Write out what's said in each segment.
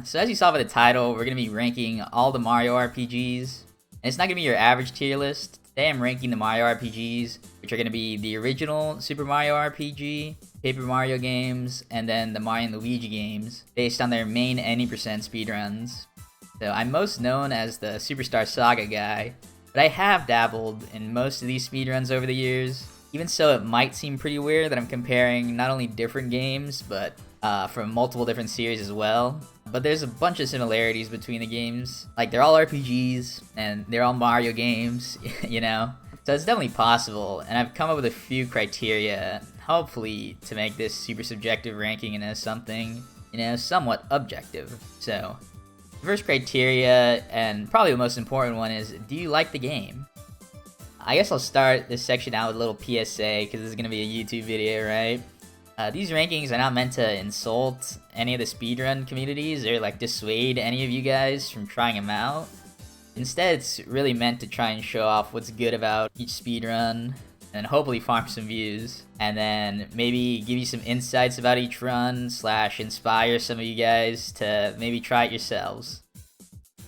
So as you saw by the title, we're going to be ranking all the Mario RPGs. And it's not going to be your average tier list. Today I'm ranking the Mario RPGs, which are going to be the original Super Mario RPG, Paper Mario games, and then the Mario and Luigi games, based on their main any percent speedruns. So I'm most known as the Superstar Saga guy, but I have dabbled in most of these speedruns over the years. Even so, it might seem pretty weird that I'm comparing not only different games, but from multiple different series as well. But there's a bunch of similarities between the games. Like, they're all RPGs, and they're all Mario games, you know? So it's definitely possible, and I've come up with a few criteria, hopefully, to make this super subjective ranking into something, you know, somewhat objective. So, the first criteria, and probably the most important one, is do you like the game? I guess I'll start this section out with a little PSA, because this is going to be a YouTube video, right? These rankings are not meant to insult any of the speedrun communities or like dissuade any of you guys from trying them out. Instead, it's really meant to try and show off what's good about each speedrun and hopefully farm some views. And then maybe give you some insights about each run / inspire some of you guys to maybe try it yourselves.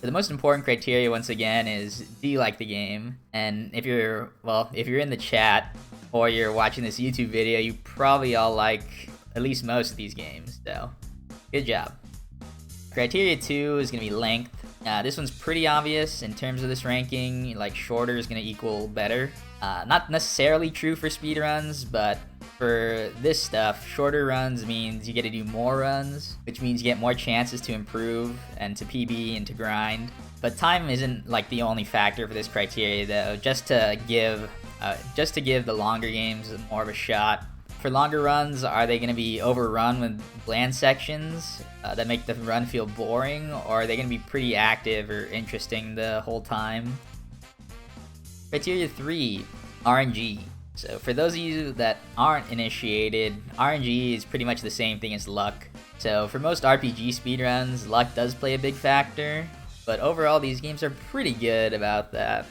But the most important criteria, once again, is do you like the game? And if you're in the chat or you're watching this YouTube video, you probably all like at least most of these games, so good job. Criteria 2 is going to be length. This one's pretty obvious in terms of this ranking, like shorter is going to equal better. Not necessarily true for speedruns, but for this stuff, shorter runs means you get to do more runs, which means you get more chances to improve and to PB and to grind. But time isn't like the only factor for this criteria though, just to give the longer games more of a shot. For longer runs, are they going to be overrun with bland sections that make the run feel boring, or are they going to be pretty active or interesting the whole time? Criteria 3, RNG. So for those of you that aren't initiated, RNG is pretty much the same thing as luck. So for most RPG speedruns, luck does play a big factor, but overall these games are pretty good about that.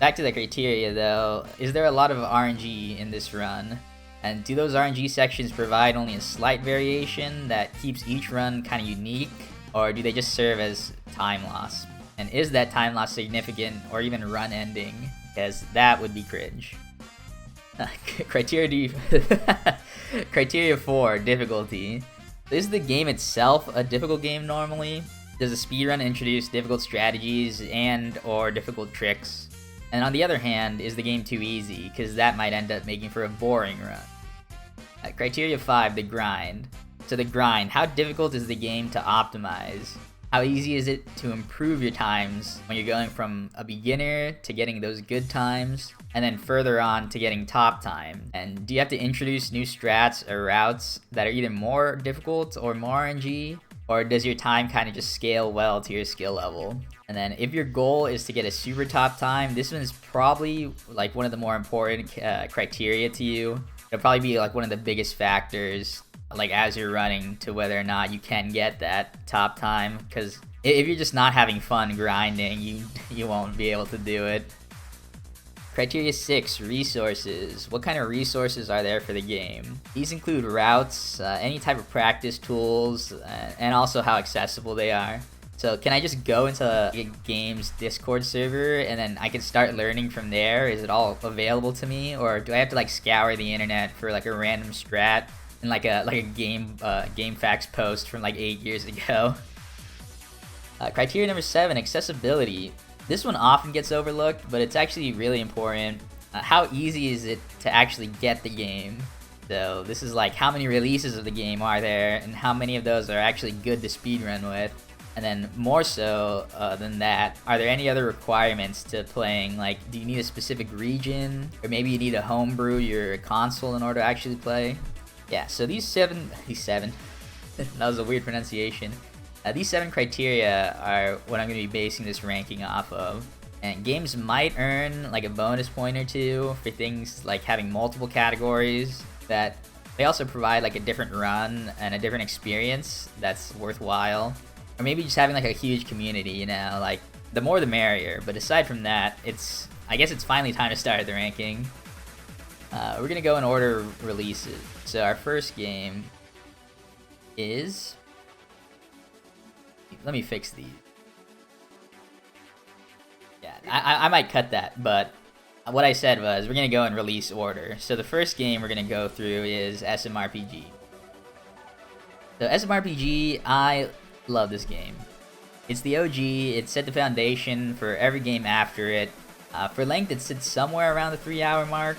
Back to the criteria though, is there a lot of RNG in this run? And do those RNG sections provide only a slight variation that keeps each run kind of unique? Or do they just serve as time loss? And is that time loss significant or even run ending? Because that would be cringe. Criteria 4, difficulty. Is the game itself a difficult game normally? Does a speedrun introduce difficult strategies and or difficult tricks? And on the other hand, is the game too easy? Because that might end up making for a boring run. Criteria 5, the grind. So the grind, how difficult is the game to optimize? How easy is it to improve your times when you're going from a beginner to getting those good times, and then further on to getting top time? And do you have to introduce new strats or routes that are either more difficult or more RNG? Or does your time kind of just scale well to your skill level? And then if your goal is to get a super top time, this one is probably like one of the more important criteria to you. It'll probably be like one of the biggest factors like as you're running to whether or not you can get that top time, because if you're just not having fun grinding, you won't be able to do it. Criteria 6, resources. What kind of resources are there for the game? These include routes, any type of practice tools, and also how accessible they are. So can I just go into a game's Discord server and then I can start learning from there? Is it all available to me, or do I have to like scour the internet for like a random strat and like a game facts post from like 8 years ago? Criteria number 7, accessibility. This one often gets overlooked, but it's actually really important. How easy is it to actually get the game? So this is like how many releases of the game are there, and how many of those are actually good to speedrun with? And then more so than that, are there any other requirements to playing? Like, do you need a specific region? Or maybe you need to homebrew your console in order to actually play? Yeah, so these seven, that was a weird pronunciation. These 7 criteria are what I'm going to be basing this ranking off of. And games might earn like a bonus point or two for things like having multiple categories, that they also provide like a different run and a different experience that's worthwhile. Or maybe just having like a huge community, you know, like the more the merrier. But aside from that, I guess it's finally time to start the ranking. We're gonna go in order of releases. So our first game is let me fix these. Yeah, I might cut that, but what I said was we're gonna go in release order. So the first game we're gonna go through is SMRPG. So SMRPG, I love this game. It's the OG. It set the foundation for every game after it. For length, it sits somewhere around the 3-hour mark.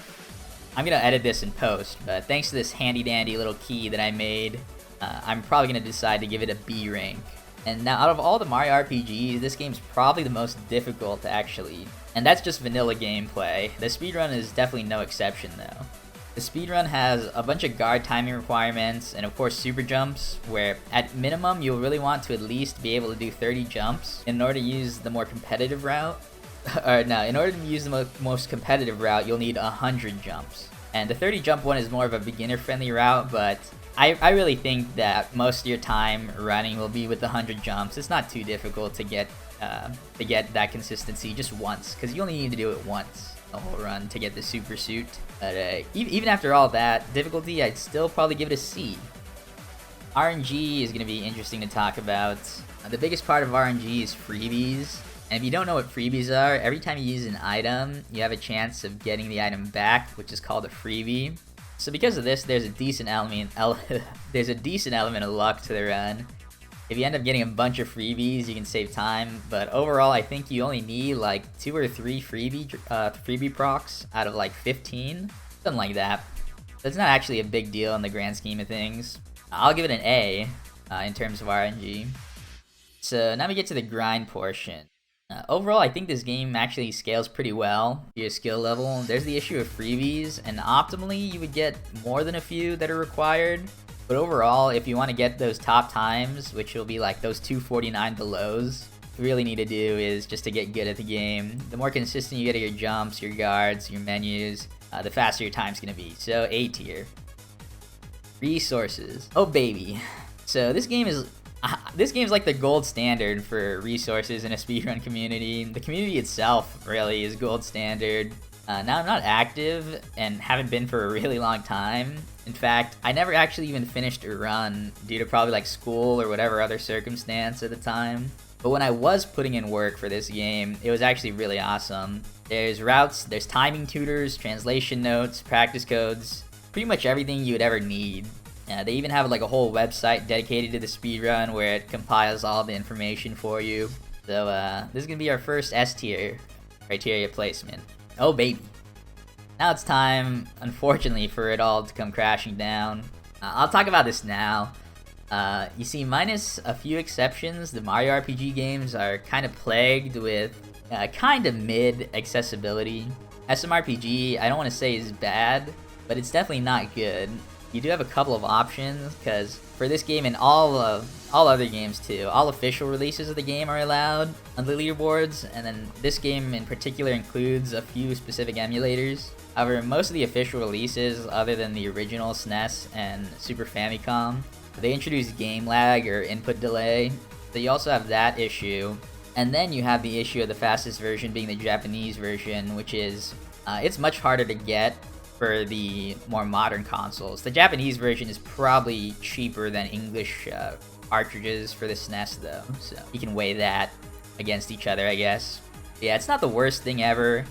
I'm gonna edit this in post, but thanks to this handy dandy little key that I made, I'm probably gonna decide to give it a B rank. And now, out of all the Mario RPGs, this game's probably the most difficult to actually. And that's just vanilla gameplay. The speedrun is definitely no exception though. The speedrun has a bunch of guard timing requirements and of course super jumps, where at minimum you'll really want to at least be able to do 30 jumps in order to use the more competitive route. Or no, in order to use the most competitive route, you'll need 100 jumps. And the 30 jump one is more of a beginner friendly route, but I really think that most of your time running will be with the 100 jumps. It's not too difficult to get that consistency just once, because you only need to do it once the whole run to get the super suit. But even after all that difficulty, I'd still probably give it a C. RNG is going to be interesting to talk about. The biggest part of RNG is freebies. And if you don't know what freebies are, every time you use an item, you have a chance of getting the item back, which is called a freebie. So because of this, there's a decent element of luck to the run. If you end up getting a bunch of freebies, you can save time. But overall, I think you only need like 2 or 3 freebie procs out of like 15, something like that. So it's not actually a big deal in the grand scheme of things. I'll give it an A in terms of RNG. So now we get to the grind portion. Overall, I think this game actually scales pretty well to your skill level. There's the issue of freebies, and optimally you would get more than a few that are required. But overall, if you want to get those top times, which will be like those 249 belows, what you really need to do is just to get good at the game. The more consistent you get at your jumps, your guards, your menus, the faster your time's gonna be. So A tier. Resources. Oh baby. So this game is like the gold standard for resources in a speedrun community. The community itself really is gold standard. Now I'm not active and haven't been for a really long time. In fact, I never actually even finished a run due to probably like school or whatever other circumstance at the time. But when I was putting in work for this game, it was actually really awesome. There's routes, there's timing tutors, translation notes, practice codes, pretty much everything you would ever need. They even have like a whole website dedicated to the speedrun where it compiles all the information for you. So this is gonna be our first S tier criteria placement. Oh baby. Now it's time, unfortunately, for it all to come crashing down. I'll talk about this now. You see, minus a few exceptions, the Mario RPG games are kind of plagued with kind of mid accessibility. SMRPG, I don't want to say is bad, but it's definitely not good. You do have a couple of options, because for this game and all other games too, all official releases of the game are allowed on the leaderboards, and then this game in particular includes a few specific emulators. However, most of the official releases, other than the original SNES and Super Famicom, they introduce game lag or input delay, so you also have that issue. And then you have the issue of the fastest version being the Japanese version, which is, it's much harder to get for the more modern consoles. The Japanese version is probably cheaper than English cartridges for the SNES though, so you can weigh that against each other, I guess. Yeah, it's not the worst thing ever.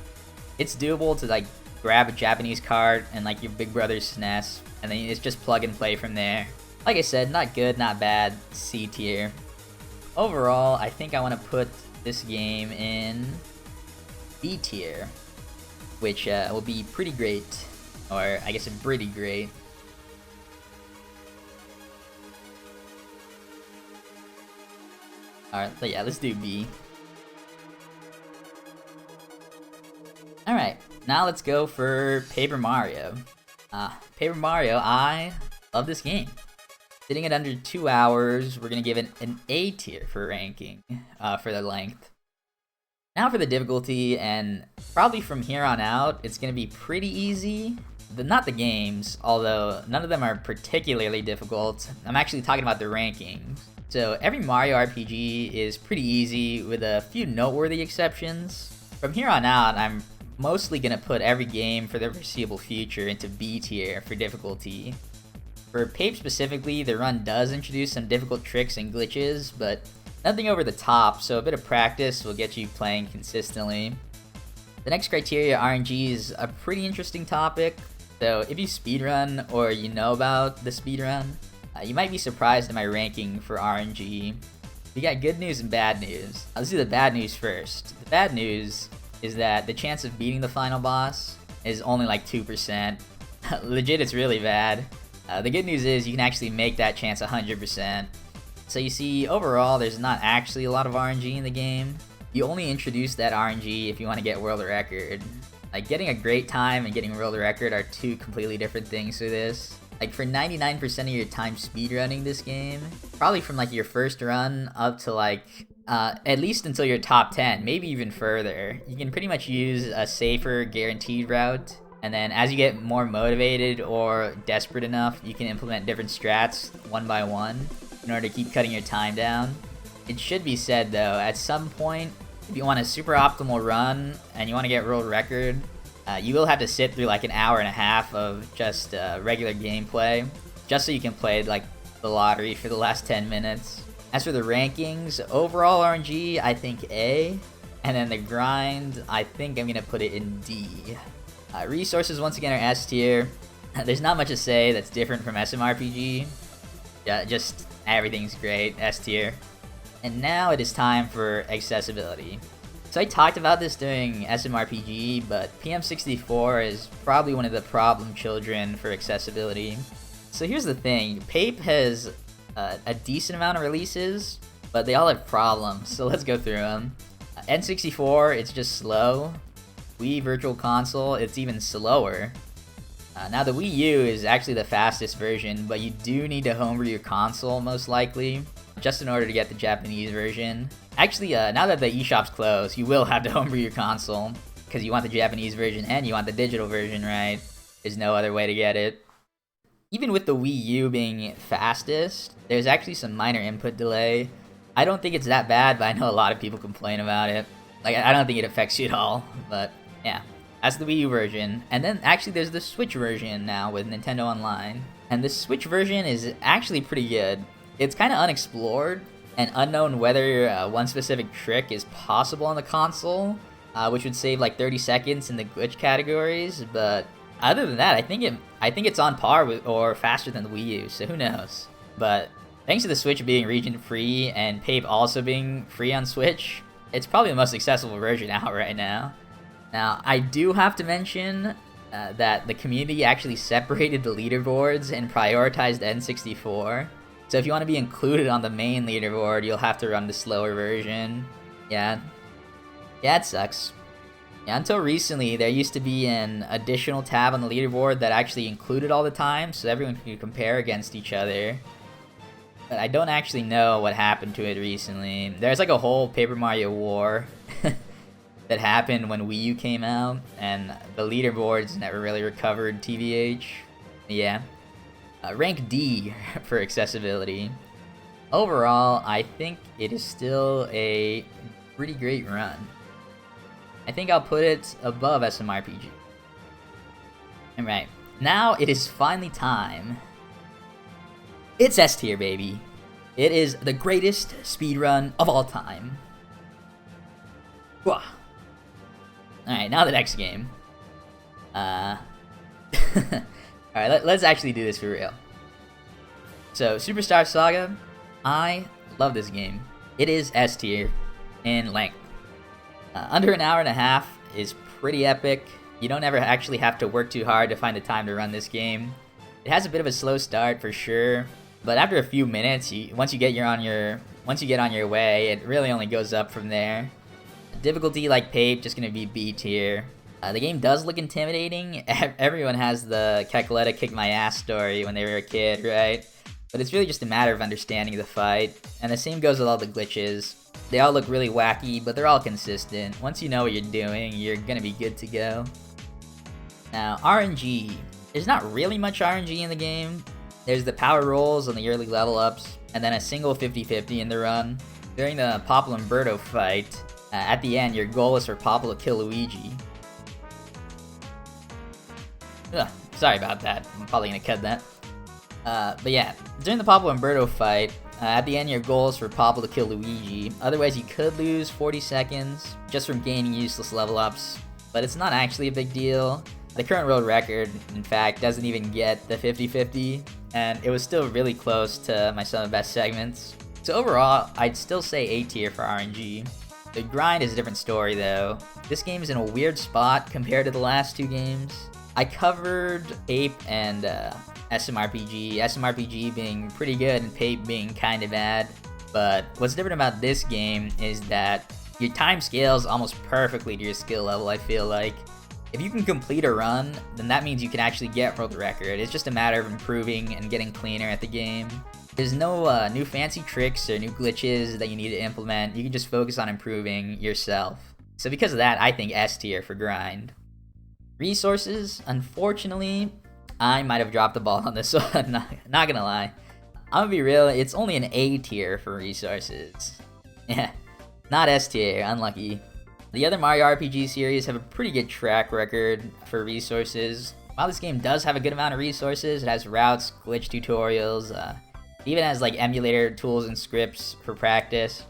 It's doable to like grab a Japanese cart and like your big brother's SNES, and then it's just plug and play from there. Like I said, not good, not bad, C tier. Overall, I think I want to put this game in B tier, which will be pretty great. Or, I guess, pretty great. Alright, so yeah, let's do B. Alright, now let's go for Paper Mario. Paper Mario, I love this game. Sitting at under 2 hours, we're gonna give it an A tier for ranking, for the length. Now for the difficulty, and probably from here on out, it's gonna be pretty easy. Not the games, although none of them are particularly difficult. I'm actually talking about the rankings. So every Mario RPG is pretty easy with a few noteworthy exceptions. From here on out, I'm mostly gonna put every game for the foreseeable future into B tier for difficulty. For Pape specifically, the run does introduce some difficult tricks and glitches, but Nothing over the top, so a bit of practice will get you playing consistently. The next criteria, RNG, is a pretty interesting topic. So if you speedrun or you know about the speedrun, you might be surprised at my ranking for RNG. We got good news and bad news. Let's do the bad news first. The bad news is that the chance of beating the final boss is only like 2%. Legit, it's really bad. The good news is you can actually make that chance 100%. So you see, overall, there's not actually a lot of RNG in the game. You only introduce that RNG if you want to get world record. Like, getting a great time and getting world record are two completely different things for this. Like, for 99% of your time speedrunning this game, probably from like your first run up to like at least until your top 10, maybe even further, you can pretty much use a safer guaranteed route. And then as you get more motivated or desperate enough, you can implement different strats one by one in order to keep cutting your time down. It should be said though, at some point, if you want a super optimal run and you want to get world record, you will have to sit through like an hour and a half of just regular gameplay, just so you can play like the lottery for the last 10 minutes. As for the rankings, overall RNG, I think A, and then the grind, I think I'm gonna put it in D. Resources once again are S tier. There's not much to say that's different from SMRPG. Yeah, just everything's great, S tier. And now it is time for accessibility. So I talked about this during SMRPG, but PM64 is probably one of the problem children for accessibility. So here's the thing, Pape has a decent amount of releases, but they all have problems, so let's go through them. N64, it's just slow. Wii Virtual Console, it's even slower. Now the Wii U is actually the fastest version, but you do need to homebrew your console most likely, just in order to get the Japanese version. Actually, now that the eShop's closed, you will have to homebrew your console, because you want the Japanese version and you want the digital version, right? There's no other way to get it. Even with the Wii U being fastest, there's actually some minor input delay. I don't think it's that bad, but I know a lot of people complain about it. Like, I don't think it affects you at all, but yeah. That's the Wii U version. And then actually there's the Switch version now with Nintendo Online. And the Switch version is actually pretty good. It's kind of unexplored and unknown whether one specific trick is possible on the console, which would save like 30 seconds in the glitch categories, but other than that, I think it's on par with or faster than the Wii U, so who knows. But thanks to the Switch being region free and Pape also being free on Switch, it's probably the most accessible version out right now. Now, I do have to mention that the community actually separated the leaderboards and prioritized N64. So if you want to be included on the main leaderboard, you'll have to run the slower version. Yeah, it sucks. Yeah, until recently, there used to be an additional tab on the leaderboard that actually included all the time, so everyone could compare against each other. But I don't actually know what happened to it recently. There's like a whole Paper Mario war that happened when Wii U came out, and the leaderboards never really recovered, TVH. Yeah. Rank D for accessibility. Overall, I think it is still a pretty great run. I think I'll put it above SMRPG. Alright, now it is finally time. It's S tier, baby. It is the greatest speedrun of all time. Alright, now the next game. Alright, let's actually do this for real. So, Superstar Saga, I love this game. It is S tier in length. Under an hour and a half is pretty epic. You don't ever actually have to work too hard to find the time to run this game. It has a bit of a slow start for sure, but after a few minutes, once you get on your way, it really only goes up from there. Difficulty like Pape, just gonna be B tier. The game does look intimidating. Everyone has the Kekaleta kick my ass story when they were a kid, right? But it's really just a matter of understanding the fight. And the same goes with all the glitches. They all look really wacky, but they're all consistent. Once you know what you're doing, you're gonna be good to go. Now, RNG. There's not really much RNG in the game. There's the power rolls on the early level ups, and then a single 50-50 in the run. During the Popple and Birdo fight, at the end, your goal is for Popple to kill Luigi. Ugh, sorry about that. I'm probably gonna cut that. But yeah, during the Popple and Birdo fight, At the end, your goal is for Pablo to kill Luigi. Otherwise, you could lose 40 seconds just from gaining useless level ups, but it's not actually a big deal. The current world record, in fact, doesn't even get the 50-50, and it was still really close to my some of the best segments. So overall, I'd still say A tier for RNG. The grind is a different story though. This game is in a weird spot compared to the last two games. I covered Ape and SMRPG, SMRPG being pretty good and Pape being kinda bad. But what's different about this game is that your time scales almost perfectly to your skill level, I feel like. If you can complete a run, then that means you can actually get world record. It's just a matter of improving and getting cleaner at the game. There's no new fancy tricks or new glitches that you need to implement. You can just focus on improving yourself. So because of that, I think S tier for grind. Resources, unfortunately, I might have dropped the ball on this one, not gonna lie. I'm gonna be real, it's only an A tier for resources. Yeah, not S tier, unlucky. The other Mario RPG series have a pretty good track record for resources. While this game does have a good amount of resources, it has routes, glitch tutorials, it even has like emulator tools and scripts for practice.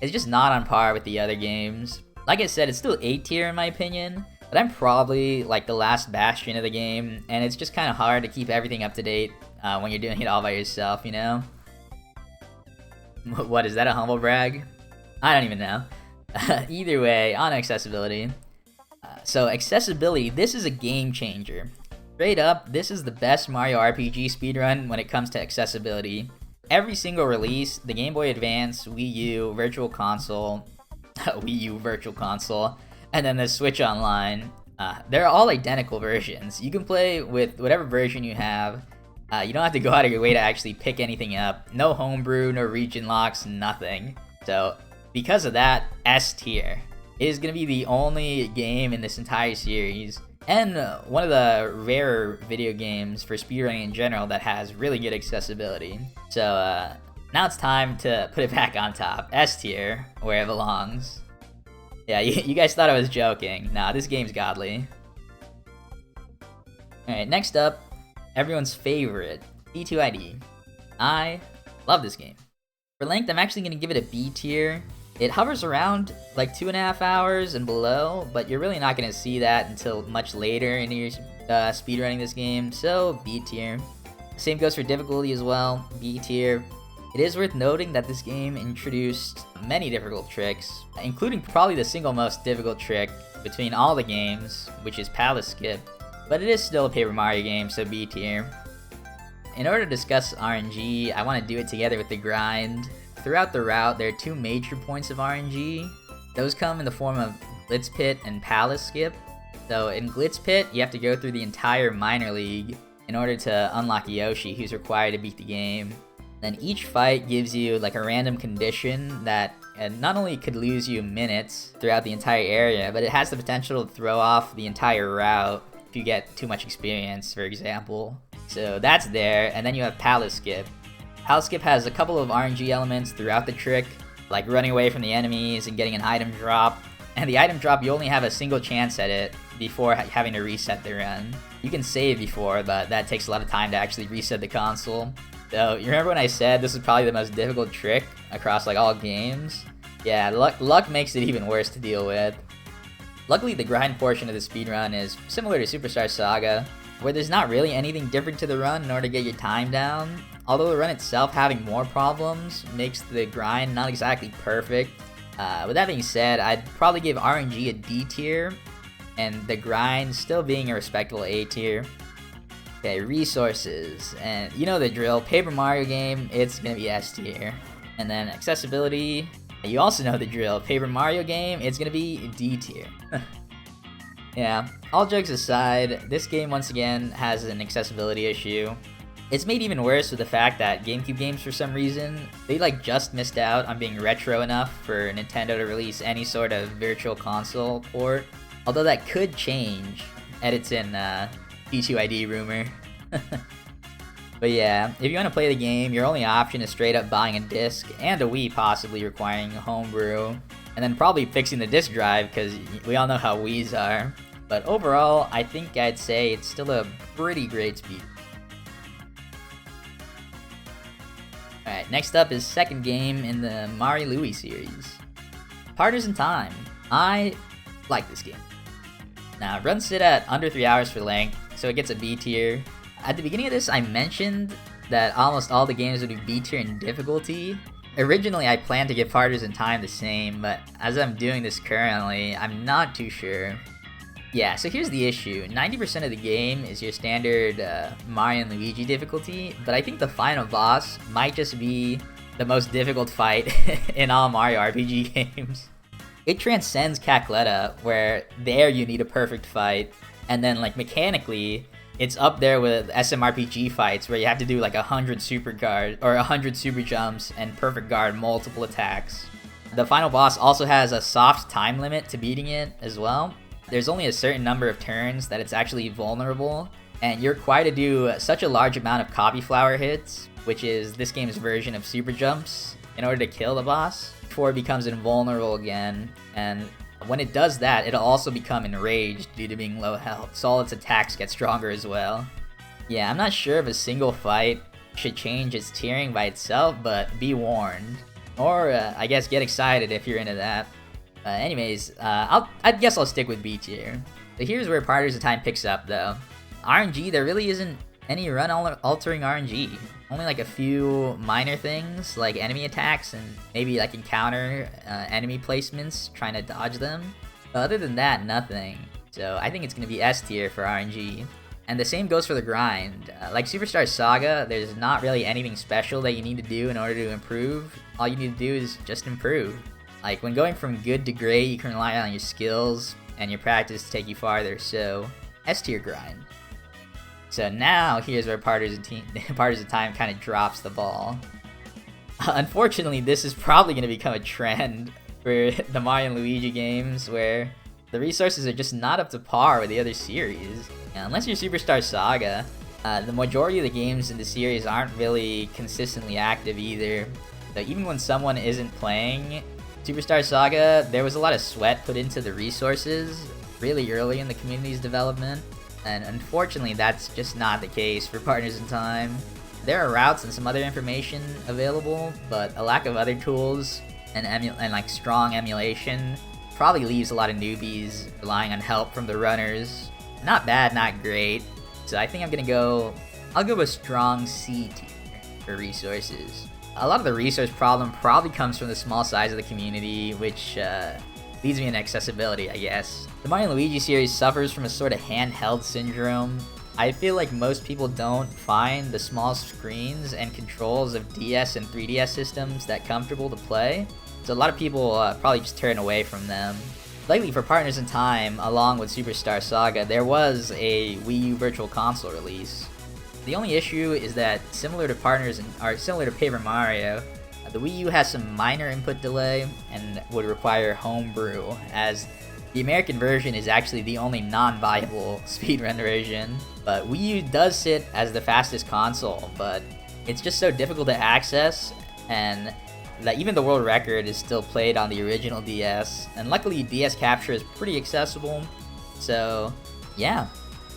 It's just not on par with the other games. Like I said, it's still A tier in my opinion, but I'm probably like the last bastion of the game, and it's just kind of hard to keep everything up to date when you're doing it all by yourself, you know? What, is that a humble brag? I don't even know. Either way, on accessibility. So accessibility, this is a game changer. Straight up, this is the best Mario RPG speedrun when it comes to accessibility. Every single release, the Game Boy Advance, Wii U, Virtual Console, and then the Switch Online, they're all identical versions. You can play with whatever version you have. You don't have to go out of your way to actually pick anything up. No homebrew, no region locks, nothing. So because of that, S tier. It is going to be the only game in this entire series, and one of the rarer video games for speedrunning in general that has really good accessibility. So now it's time to put it back on top. S tier, where it belongs. Yeah, you guys thought I was joking. Nah, this game's godly. Alright, next up, everyone's favorite, D2ID. I love this game. For length, I'm actually going to give it a B tier. It hovers around like 2.5 hours and below, but you're really not going to see that until much later in your speedrunning this game, so B tier. Same goes for difficulty as well, B tier. It is worth noting that this game introduced many difficult tricks, including probably the single most difficult trick between all the games, which is Palace Skip, but it is still a Paper Mario game, so B tier. In order to discuss RNG, I want to do it together with the grind. Throughout the route, there are two major points of RNG. Those come in the form of Glitz Pit and Palace Skip. So in Glitz Pit, you have to go through the entire minor league in order to unlock Yoshi, who's required to beat the game. Then each fight gives you like a random condition that not only could lose you minutes throughout the entire area, but it has the potential to throw off the entire route if you get too much experience, for example. So that's there, and then you have Palace Skip. Palace Skip has a couple of RNG elements throughout the trick, like running away from the enemies and getting an item drop. And the item drop, you only have a single chance at it before having to reset the run. You can save before, but that takes a lot of time to actually reset the console. So, you remember when I said this is probably the most difficult trick across like all games? Yeah, luck makes it even worse to deal with. Luckily, the grind portion of the speedrun is similar to Superstar Saga, where there's not really anything different to the run in order to get your time down. Although the run itself having more problems makes the grind not exactly perfect. With that being said, I'd probably give RNG a D tier, and the grind still being a respectable A tier. Okay, resources, and you know the drill, Paper Mario game, it's gonna be S tier. And then accessibility, you also know the drill, Paper Mario game, it's gonna be D tier. Yeah, all jokes aside, this game once again has an accessibility issue. It's made even worse with the fact that GameCube games, for some reason, they like just missed out on being retro enough for Nintendo to release any sort of virtual console port. Although that could change. Edits in D2ID rumor. But yeah, if you want to play the game, your only option is straight up buying a disc and a Wii, possibly requiring a homebrew. And then probably fixing the disc drive, because we all know how Wiis are. But overall, I think I'd say it's still a pretty great speed. Alright, Alright, next up is second game in the Mario Louie series. Partners in Time. I like this game. Now, it runs sit at under 3 hours for length, so it gets a B tier. At the beginning of this, I mentioned that almost all the games would be B tier in difficulty. Originally, I planned to give Partners in Time the same, but as I'm doing this currently, I'm not too sure. Yeah, so here's the issue. 90% of the game is your standard Mario and Luigi difficulty, but I think the final boss might just be the most difficult fight in all Mario RPG games. It transcends Cackletta, where there you need a perfect fight, and then like mechanically, it's up there with SMRPG fights where you have to do like 100 super guard or 100 super jumps and perfect guard multiple attacks. The final boss also has a soft time limit to beating it as well. There's only a certain number of turns that it's actually vulnerable, and you're required to do such a large amount of copy flower hits, which is this game's version of super jumps, in order to kill the boss before it becomes invulnerable again. And when it does that, it'll also become enraged due to being low health, so all its attacks get stronger as well. Yeah, I'm not sure if a single fight should change its tiering by itself, but be warned. Or, I guess get excited if you're into that. I guess I'll stick with B tier. So here's where Partners in Time picks up though. RNG, there really isn't any run-altering RNG. Only like a few minor things, like enemy attacks and maybe like encounter enemy placements, trying to dodge them. But other than that, nothing. So I think it's going to be S tier for RNG. And the same goes for the grind. Like Superstar Saga, there's not really anything special that you need to do in order to improve. All you need to do is just improve. Like when going from good to great, you can rely on your skills and your practice to take you farther, so S tier grind. So now here's where Partners in Time kind of drops the ball. Unfortunately, this is probably going to become a trend for the Mario and Luigi games where the resources are just not up to par with the other series. Unless you're Superstar Saga, the majority of the games in the series aren't really consistently active either. So even when someone isn't playing Superstar Saga, there was a lot of sweat put into the resources really early in the community's development, and unfortunately that's just not the case for Partners in Time. There are routes and some other information available, but a lack of other tools and like strong emulation probably leaves a lot of newbies relying on help from the runners. Not bad, not great. So I think I'll go with strong C tier for resources. A lot of the resource problem probably comes from the small size of the community, which leads me in accessibility, I guess. The Mario and Luigi series suffers from a sort of handheld syndrome. I feel like most people don't find the small screens and controls of DS and 3DS systems that comfortable to play, so a lot of people probably just turn away from them. Lately, for Partners in Time, along with Superstar Saga, there was a Wii U Virtual Console release. The only issue is that, similar to Paper Mario, the Wii U has some minor input delay and would require homebrew, as the American version is actually the only non-viable speedrun version. But Wii U does sit as the fastest console, but it's just so difficult to access, and that even the world record is still played on the original DS. And luckily, DS capture is pretty accessible, so yeah.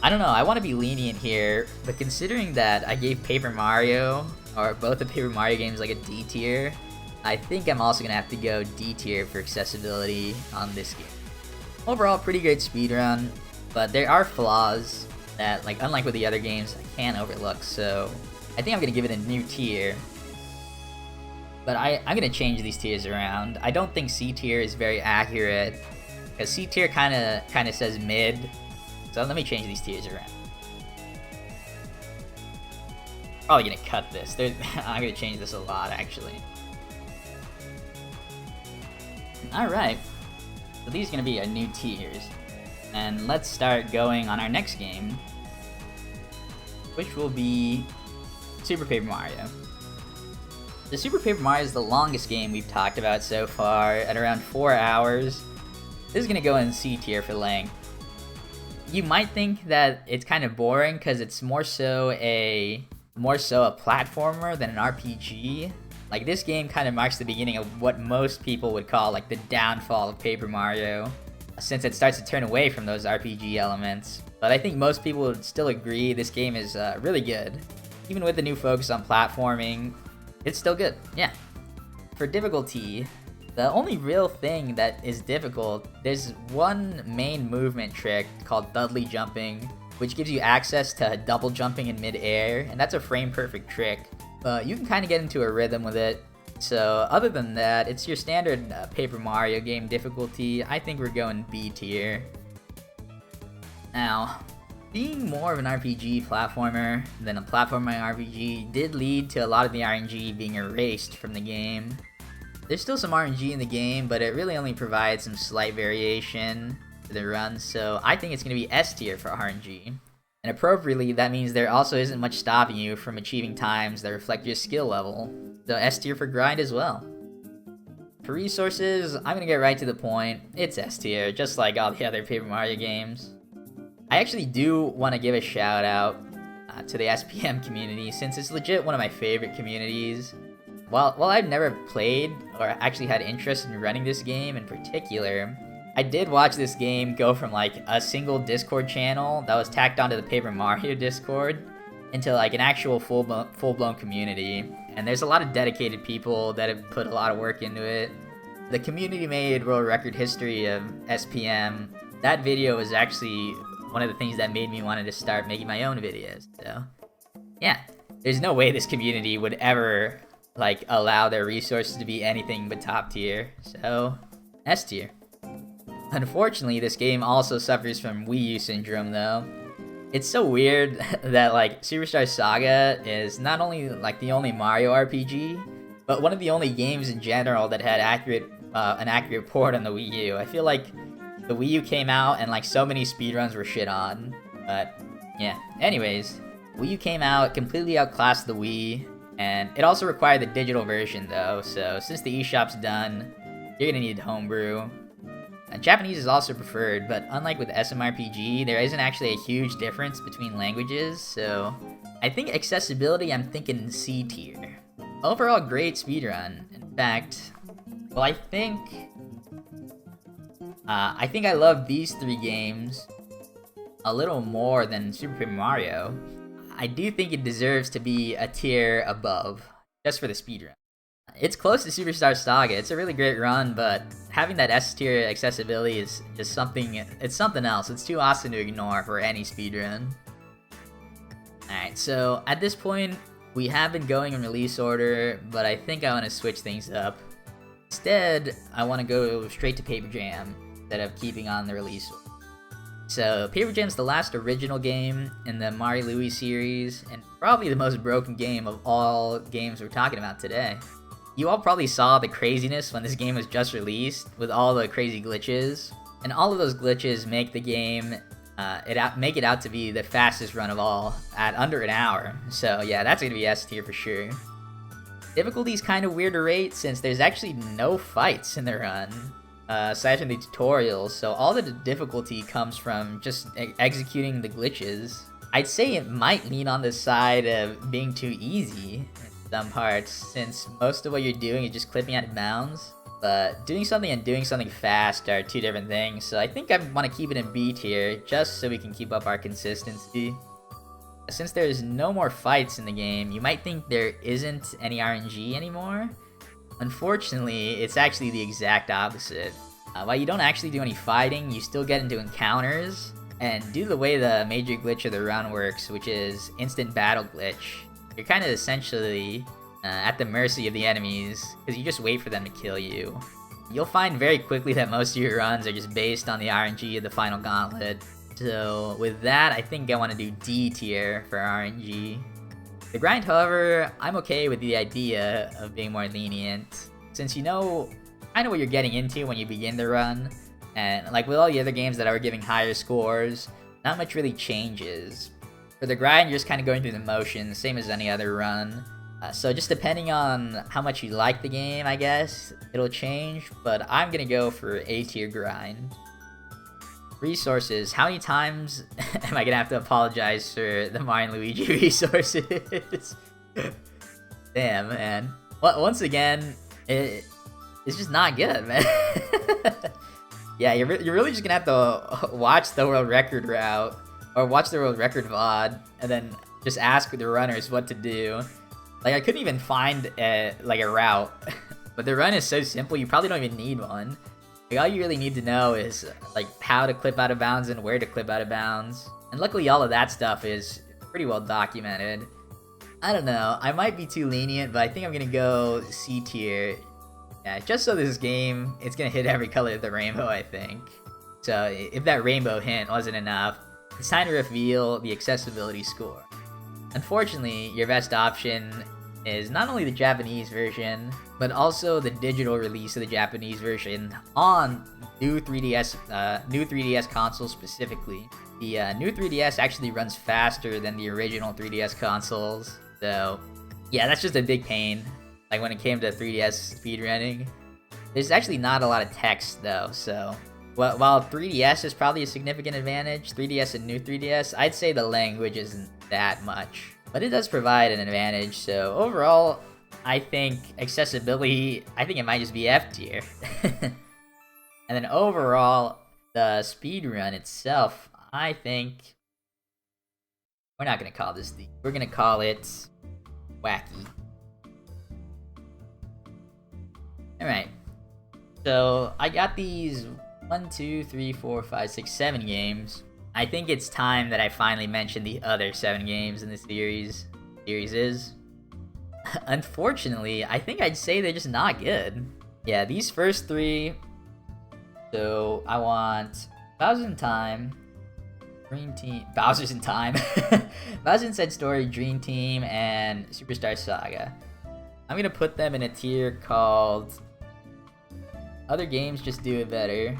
I don't know, I want to be lenient here, but considering that I gave Paper Mario, or both the Paper Mario games, like a D tier, I think I'm also going to have to go D tier for accessibility on this game. Overall, pretty great speedrun, but there are flaws that, like, unlike with the other games, I can't overlook, so I think I'm going to give it a new tier. But I'm going to change these tiers around. I don't think C tier is very accurate, because C tier kind of says mid. So let me change these tiers around. Probably gonna cut this. I'm gonna change this a lot, actually. Alright. So these are gonna be our new tiers. And let's start going on our next game, which will be Super Paper Mario. The Super Paper Mario is the longest game we've talked about so far, at around 4 hours. This is gonna go in C tier for length. You might think that it's kind of boring because it's more so a platformer than an RPG. Like, this game kind of marks the beginning of what most people would call like the downfall of Paper Mario, since it starts to turn away from those RPG elements. But I think most people would still agree this game is really good. Even with the new focus on platforming, it's still good. Yeah. For difficulty, the only real thing that is difficult, there's one main movement trick called Dudley jumping, which gives you access to double jumping in mid-air, and that's a frame-perfect trick. But you can kind of get into a rhythm with it. So other than that, it's your standard Paper Mario game difficulty. I think we're going B tier. Now, being more of an RPG platformer than a platforming RPG did lead to a lot of the RNG being erased from the game. There's still some RNG in the game, but it really only provides some slight variation to the run, so I think it's going to be S tier for RNG. And appropriately, that means there also isn't much stopping you from achieving times that reflect your skill level. So S tier for grind as well. For resources, I'm going to get right to the point. It's S tier, just like all the other Paper Mario games. I actually do want to give a shout out to the SPM community, since it's legit one of my favorite communities. While I've never played or actually had interest in running this game in particular, I did watch this game go from like a single Discord channel that was tacked onto the Paper Mario Discord into like an actual full-blown community. And there's a lot of dedicated people that have put a lot of work into it. The community made world record history of SPM. That video was actually one of the things that made me want to start making my own videos. So yeah, there's no way this community would ever like allow their resources to be anything but top tier. So S tier. Unfortunately, this game also suffers from Wii U syndrome though. It's so weird that like Superstar Saga is not only like the only Mario RPG, but one of the only games in general that had an accurate port on the Wii U. I feel like the Wii U came out and like so many speedruns were shit on. But yeah, anyways, Wii U came out, completely outclassed the Wii, and it also required the digital version though, so since the eShop's done, you're gonna need homebrew. Japanese is also preferred, but unlike with SMRPG, there isn't actually a huge difference between languages, so I think accessibility, I'm thinking C tier. Overall, great speedrun. In fact, well, I think I love these three games a little more than Super Paper Mario. I do think it deserves to be a tier above, just for the speedrun. It's close to Superstar Saga. It's a really great run, but having that S tier accessibility is just something. It's something else. It's too awesome to ignore for any speedrun. Alright, so at this point, we have been going in release order, but I think I want to switch things up. Instead, I want to go straight to Paper Jam instead of keeping on the release order. So, Paper Jam's the last original game in the Mario Louie series, and probably the most broken game of all games we're talking about today. You all probably saw the craziness when this game was just released, with all the crazy glitches, and all of those glitches make the game, make it out to be the fastest run of all, at under an hour. So yeah, that's gonna be S tier for sure. Difficulty's kind of weird to rate, since there's actually no fights in the run, aside from the tutorials, so all the difficulty comes from just executing the glitches. I'd say it might lean on the side of being too easy in some parts, since most of what you're doing is just clipping out of bounds. But doing something and doing something fast are two different things, so I think I want to keep it in B tier, just so we can keep up our consistency. Since there's no more fights in the game, you might think there isn't any RNG anymore. Unfortunately, it's actually the exact opposite. While you don't actually do any fighting, you still get into encounters, and due to the way the major glitch of the run works, which is instant battle glitch, you're kind of essentially at the mercy of the enemies, because you just wait for them to kill you. You'll find very quickly that most of your runs are just based on the RNG of the final gauntlet. So with that, I think I want to do D tier for RNG. The grind, however, I'm okay with the idea of being more lenient, since you know kind of what you're getting into when you begin the run, and like with all the other games that are giving higher scores, not much really changes. For the grind, you're just kind of going through the motions, same as any other run. So just depending on how much you like the game, I guess, it'll change, but I'm gonna go for A tier grind. Resources, how many times am I gonna have to apologize for the Mario and Luigi resources? Damn, man. Well, once again, it's just not good, man. Yeah, you're really just gonna have to watch the world record route, or watch the world record VOD, and then just ask the runners what to do. Like, I couldn't even find like a route. But the run is so simple, you probably don't even need one. Like, all you really need to know is like how to clip out of bounds and where to clip out of bounds. And luckily all of that stuff is pretty well documented. I don't know, I might be too lenient, but I think I'm gonna go C tier. Yeah, just so this game, it's gonna hit every color of the rainbow, I think. So if that rainbow hint wasn't enough, it's time to reveal the accessibility score. Unfortunately, your best option is not only the Japanese version, but also the digital release of the Japanese version on new 3DS consoles specifically. The new 3DS actually runs faster than the original 3DS consoles, so yeah, that's just a big pain. Like when it came to 3DS speedrunning, there's actually not a lot of text though, so while 3DS is probably a significant advantage, 3DS and new 3DS, I'd say the language isn't that much. But it does provide an advantage, so overall, I think accessibility, I think it might just be F tier. And then overall, the speedrun itself, I think we're not gonna call this D. We're gonna call it wacky. Alright. So I got these 1, 2, 3, 4, 5, 6, 7 games. I think it's time that I finally mention the other 7 games in the series. Unfortunately, I think I'd say they're just not good. Yeah, these first 3. So I want Bowser's in Time, Dream Team, Bowser's in Time, Bowser's Inside Story, Dream Team, and Superstar Saga. I'm gonna put them in a tier called Other Games Just Do It Better.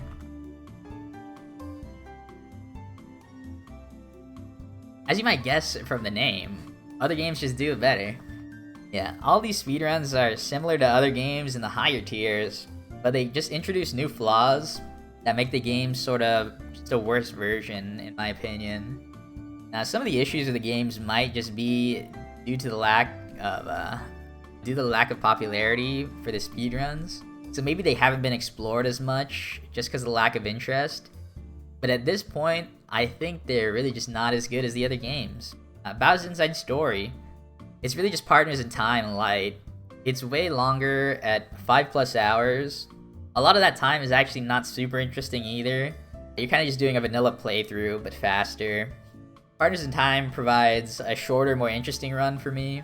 As you might guess from the name, other games just do it better. Yeah, all these speedruns are similar to other games in the higher tiers, but they just introduce new flaws that make the game sort of just a worse version, in my opinion. Now, some of the issues of the games might just be due to the lack of popularity for the speedruns. So maybe they haven't been explored as much just because of the lack of interest. But at this point, I think they're really just not as good as the other games. Bowser's Inside Story, it's really just Partners in Time light. It's way longer at 5+ hours. A lot of that time is actually not super interesting either. You're kind of just doing a vanilla playthrough, but faster. Partners in Time provides a shorter, more interesting run for me.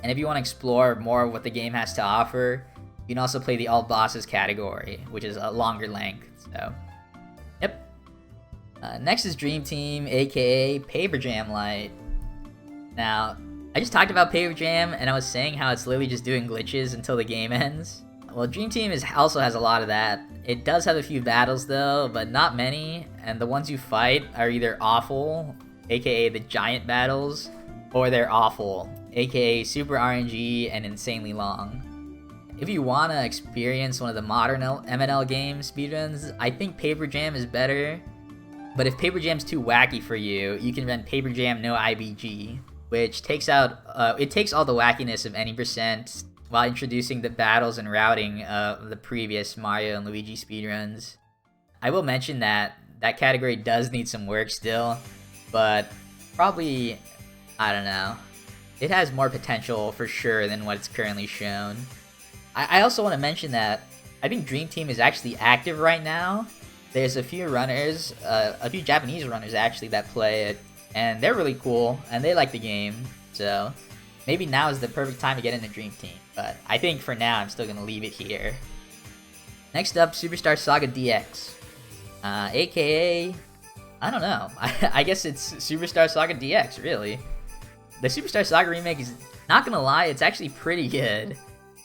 And if you want to explore more of what the game has to offer, you can also play the All Bosses category, which is a longer length, so yep. Next is Dream Team, aka Paper Jam Light. Now, I just talked about Paper Jam, and I was saying how it's literally just doing glitches until the game ends. Well, Dream Team also has a lot of that. It does have a few battles though, but not many, and the ones you fight are either awful, aka the giant battles, or they're awful, aka super RNG and insanely long. If you want to experience one of the modern MNL game speedruns, I think Paper Jam is better. But if Paper Jam's too wacky for you, you can run Paper Jam No IBG, which takes all the wackiness of any percent while introducing the battles and routing of the previous Mario and Luigi speedruns. I will mention that that category does need some work still, but probably, I don't know, it has more potential for sure than what it's currently shown. I also want to mention that I think Dream Team is actually active right now. There's a few runners, a few Japanese runners actually that play it, and they're really cool, and they like the game, so maybe now is the perfect time to get into Dream Team, but I think for now I'm still going to leave it here. Next up, Superstar Saga DX, aka, I don't know, I guess it's Superstar Saga DX, really. The Superstar Saga remake is, not gonna lie, it's actually pretty good.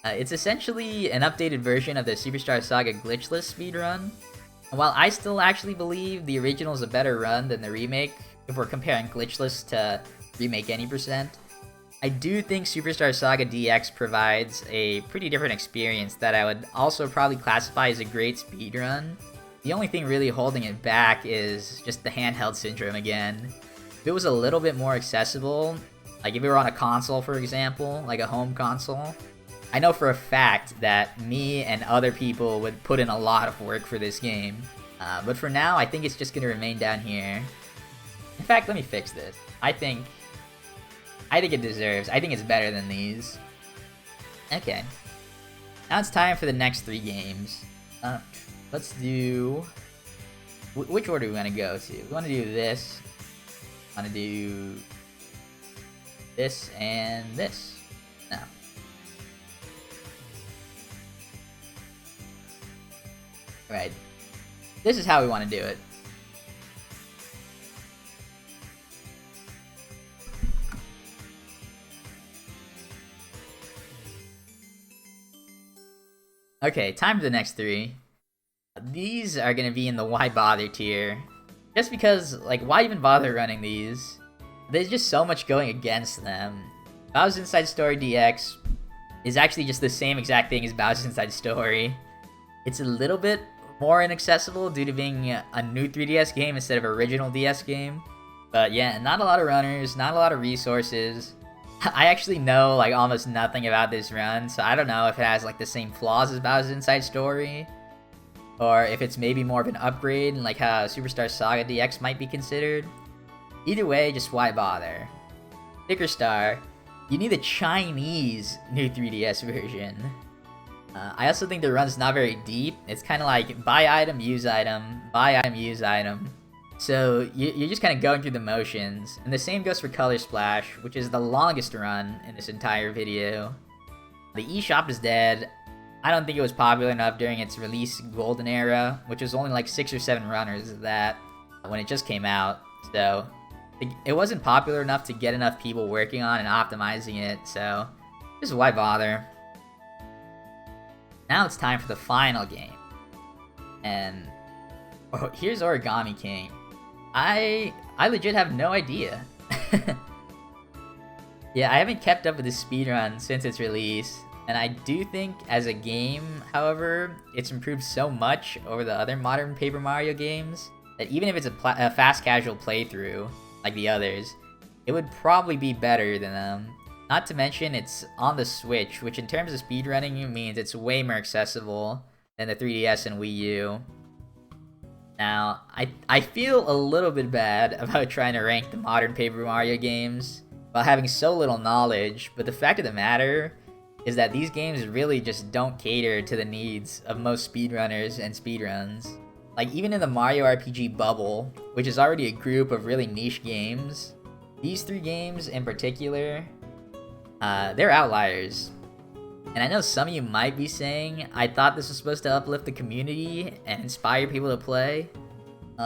It's essentially an updated version of the Superstar Saga glitchless speedrun. And while I still actually believe the original is a better run than the remake, if we're comparing glitchless to remake any percent, I do think Superstar Saga DX provides a pretty different experience that I would also probably classify as a great speedrun. The only thing really holding it back is just the handheld syndrome again. If it was a little bit more accessible, like if it were on a console for example, like a home console, I know for a fact that me and other people would put in a lot of work for this game. But for now, I think it's just going to remain down here. In fact, let me fix this. I think it deserves. I think it's better than these. Okay. Now it's time for the next 3 games. Let's do... Which order do we want to go to? We want to do this. I want to do... this and this. No. Right. This is how we want to do it. Okay, time for the next 3. These are gonna be in the why bother tier. Just because, like, why even bother running these? There's just so much going against them. Bowser's Inside Story DX is actually just the same exact thing as Bowser's Inside Story. It's a little bit more inaccessible due to being a new 3DS game instead of original DS game. But yeah, not a lot of runners, not a lot of resources. I actually know like almost nothing about this run, so I don't know if it has like the same flaws as Bowser's Inside Story, or if it's maybe more of an upgrade, like how Superstar Saga DX might be considered. Either way, just why bother? Sticker Star, you need the Chinese new 3DS version. I also think the run's not very deep. It's kind of like buy item, use item, buy item, use item. So you're just kind of going through the motions. And the same goes for Color Splash, which is the longest run in this entire video. The eShop is dead. I don't think it was popular enough during its release golden era, which was only like 6 or 7 runners of that when it just came out. So it wasn't popular enough to get enough people working on and optimizing it, so just why bother? Now it's time for the final game. And here's Origami King. I legit have no idea. Yeah, I haven't kept up with the speedrun since its release, and I do think as a game, however, it's improved so much over the other modern Paper Mario games that even if it's a fast casual playthrough like the others, it would probably be better than them. Not to mention it's on the Switch, which in terms of speedrunning means it's way more accessible than the 3DS and Wii U. Now, I feel a little bit bad about trying to rank the modern Paper Mario games while having so little knowledge, but the fact of the matter is that these games really just don't cater to the needs of most speedrunners and speedruns. Like, even in the Mario RPG bubble, which is already a group of really niche games, these 3 games in particular, they're outliers. And I know some of you might be saying, I thought this was supposed to uplift the community and inspire people to play.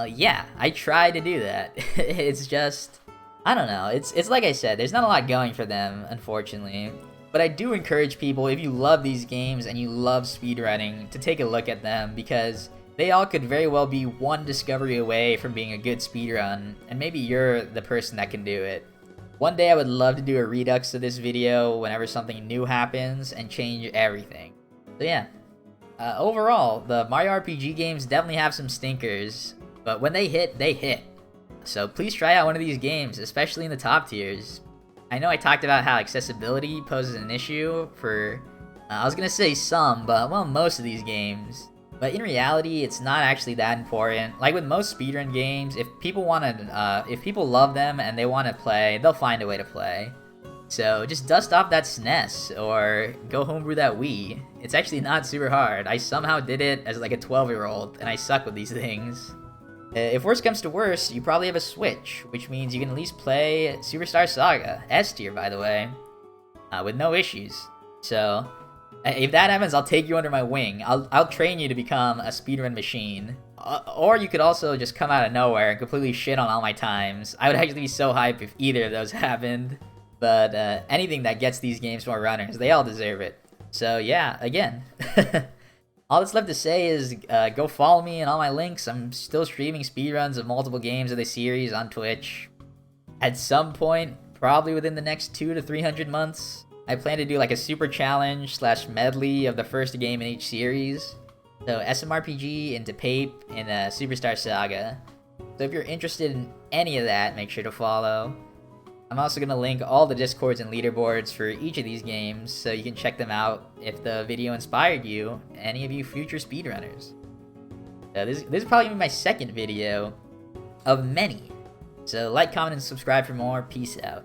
Yeah, I tried to do that. It's just, I don't know, it's like I said, there's not a lot going for them, unfortunately. But I do encourage people, if you love these games and you love speedrunning, to take a look at them, because they all could very well be one discovery away from being a good speedrun, and maybe you're the person that can do it. One day I would love to do a redux of this video whenever something new happens and change everything. So yeah, overall, the Mario RPG games definitely have some stinkers, but when they hit, they hit. So please try out one of these games, especially in the top tiers. I know I talked about how accessibility poses an issue for, I was gonna say some, but well, most of these games. But in reality, it's not actually that important. Like with most speedrun games, if people love them and they want to play, they'll find a way to play. So just dust off that SNES or go homebrew that Wii. It's actually not super hard. I somehow did it as like a 12-year-old, and I suck with these things. If worse comes to worse, you probably have a Switch, which means you can at least play Superstar Saga, S tier by the way, with no issues. So if that happens, I'll take you under my wing. I'll train you to become a speedrun machine. Or you could also just come out of nowhere and completely shit on all my times. I would actually be so hyped if either of those happened. But anything that gets these games more runners, they all deserve it. So yeah, again, all that's left to say is go follow me and all my links. I'm still streaming speedruns of multiple games of the series on Twitch. At some point, probably within the next 200 to 300 months, I plan to do like a super challenge / medley of the first game in each series. So SMRPG into Pape and Superstar Saga. So if you're interested in any of that, make sure to follow. I'm also going to link all the Discords and Leaderboards for each of these games, so you can check them out if the video inspired you, any of you future speedrunners. This is probably my second video of many. So like, comment, and subscribe for more. Peace out.